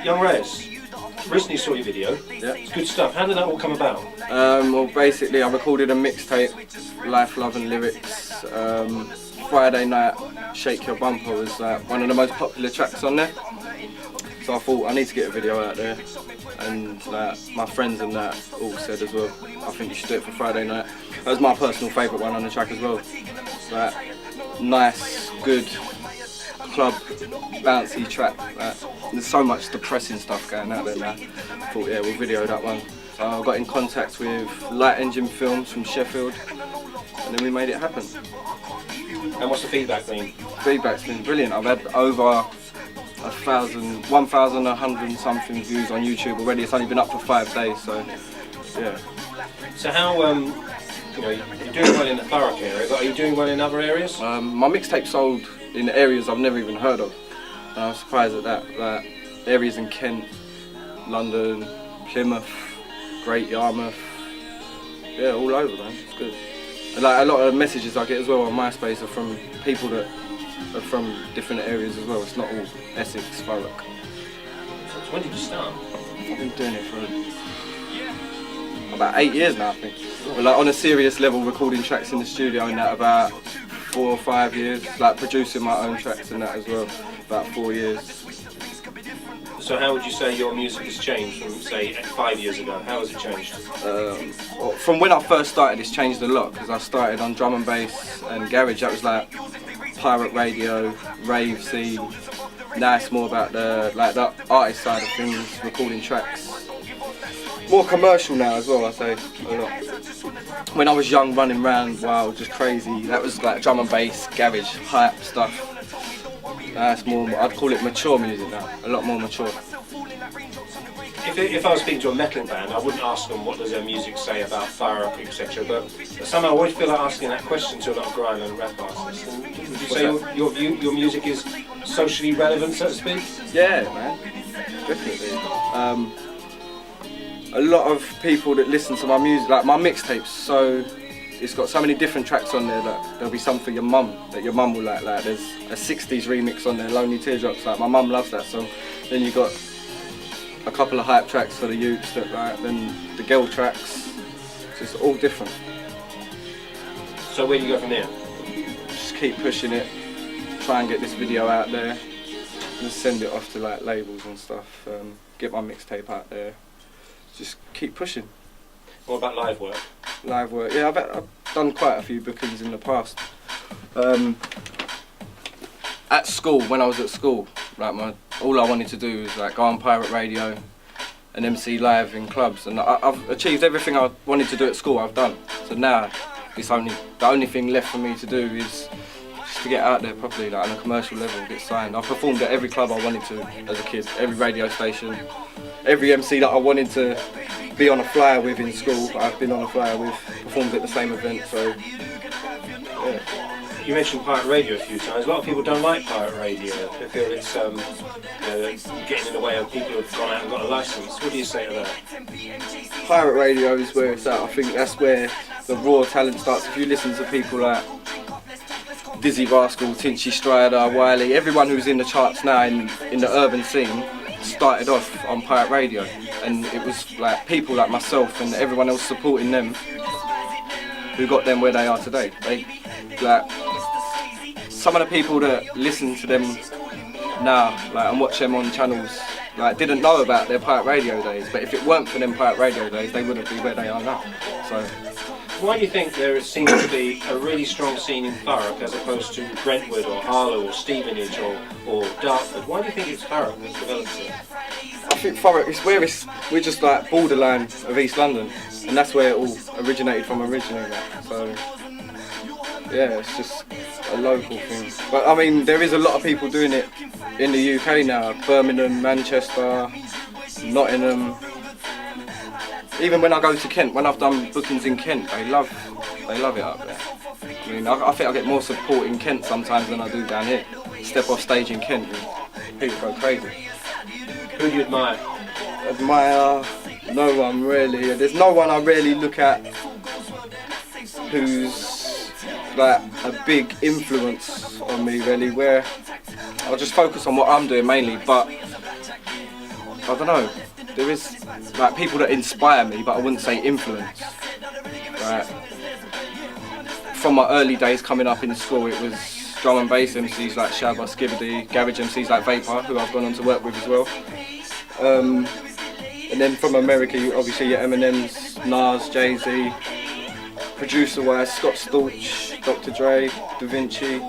Young Reyes, recently saw your video. Yeah. It's good stuff. How did that all come about? Well, basically, I recorded a mixtape, Life, Love and Lyrics. Friday night, Shake Your Bumper was one of the most popular tracks on there. So I thought I need to get a video out there, and my friends and that all said as well, I think you should do it for Friday night. That was my personal favourite one on the track as well. Nice, good club, bouncy track. There's so much depressing stuff going out there now. I thought, yeah, we'll video that one. So I got in contact with Light Engine Films from Sheffield, and then we made it happen. And what's the feedback been? Feedback's been brilliant. I've had over 1,100 and something views on YouTube already. It's only been up for 5 days, so yeah. So how, you're doing well in the Thurrock area, but are you doing well in other areas? My mixtape sold in areas I've never even heard of. And I was surprised at that. Areas in Kent, London, Plymouth, Great Yarmouth, yeah, all over, man. It's good. And a lot of messages I get as well on MySpace are from people that are from different areas as well. It's not all Essex, Thurrock. So when did you start? I've been doing it for about 8 years now, I think. But on a serious level, recording tracks in the studio and that about 4 or 5 years. Producing my own tracks and that as well, about 4 years. So how would you say your music has changed from, say, 5 years ago? How has it changed? From when I first started, it's changed a lot, because I started on drum and bass and garage. That was like pirate radio, rave scene. Now it's more about the artist side of things, recording tracks. More commercial now as well, I say, a lot. When I was young, running around wild, just crazy, that was like drum and bass, garage, hype stuff. It's more, I'd call it mature music now, a lot more mature. If I was speaking to a metal band, I wouldn't ask them what does their music say about Thurrock, etc. But somehow I always feel like asking that question to a lot of grime and rap artists. And would you say your music is socially relevant, so to speak? Yeah, man, definitely. A lot of people that listen to my music, like my mixtapes, so it's got so many different tracks on there that there'll be some for your mum that your mum will like. There's a 60s remix on there, Lonely Teardrops, like my mum loves that song. Then you got a couple of hype tracks for the youths that like, then the girl tracks. So it's all different. So where do you go from there? Just keep pushing it, try and get this video out there, and send it off to like labels and stuff. Get my mixtape out there. Just keep pushing. What about live work? Live work, yeah, I've done quite a few bookings in the past. At school, when I was at school, all I wanted to do was go on pirate radio and MC live in clubs, and I've achieved everything I wanted to do at school. I've done. So now, the only thing left for me to do is just to get out there properly, on a commercial level, get signed. I've performed at every club I wanted to as a kid, every radio station, every MC that I wanted to be on a flyer with in school, I've been on a flyer with, performed at the same event, so yeah. You mentioned pirate radio a few times. A lot of people don't like pirate radio. They feel it's getting in the way of people who've gone out and got a licence. What do you say to that? Pirate radio is where it's at. I think that's where the raw talent starts. If you listen to people like Dizzy Rascal, Tinchy Strider, Wiley, everyone who's in the charts now in the urban scene started off on pirate radio, and it was people like myself and everyone else supporting them who got them where they are today. Some of the people that listen to them now and watch them on channels didn't know about their pirate radio days, but if it weren't for them pirate radio days, they wouldn't be where they are now. So why do you think there seems to be a really strong scene in Thurrock as opposed to Brentwood or Harlow or Stevenage or Dartford? Why do you think it's Thurrock that's developed it? I think Thurrock is where we're just borderline of East London, and that's where it all originated from originally. So yeah, it's just a local thing. But I mean, there is a lot of people doing it in the UK now. Birmingham, Manchester, Nottingham. Even when I go to Kent, when I've done bookings in Kent, they love it up there. I mean, I think I get more support in Kent sometimes than I do down here. Step off stage in Kent, and people go crazy. Who do you admire? Admire? No one really. There's no one I really look at who's a big influence on me really, where I'll just focus on what I'm doing mainly, but I don't know. There is like people that inspire me, but I wouldn't say influence. Right. From my early days coming up in school, it was drum and bass MCs like Shabba, Skibbity, garage MCs like Vapor, who I've gone on to work with as well. And then from America, obviously your Eminems, Nas, Jay-Z, producer-wise, Scott Storch, Dr. Dre, Da Vinci.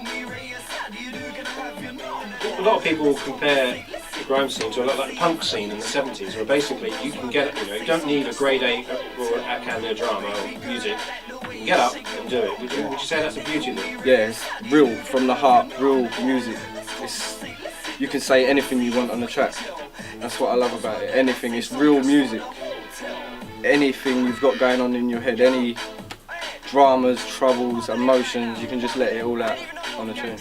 A lot of people compare the grime scene to a lot like the punk scene in the 70s, where basically you can get, you don't need a grade A or a Canada drama or music. You can get up and do it. Would you say that's the beauty of it? Yeah, it's real, from the heart, real music. You can say anything you want on the track. That's what I love about it. Anything, it's real music. Anything you've got going on in your head, any dramas, troubles, emotions, you can just let it all out on the tune.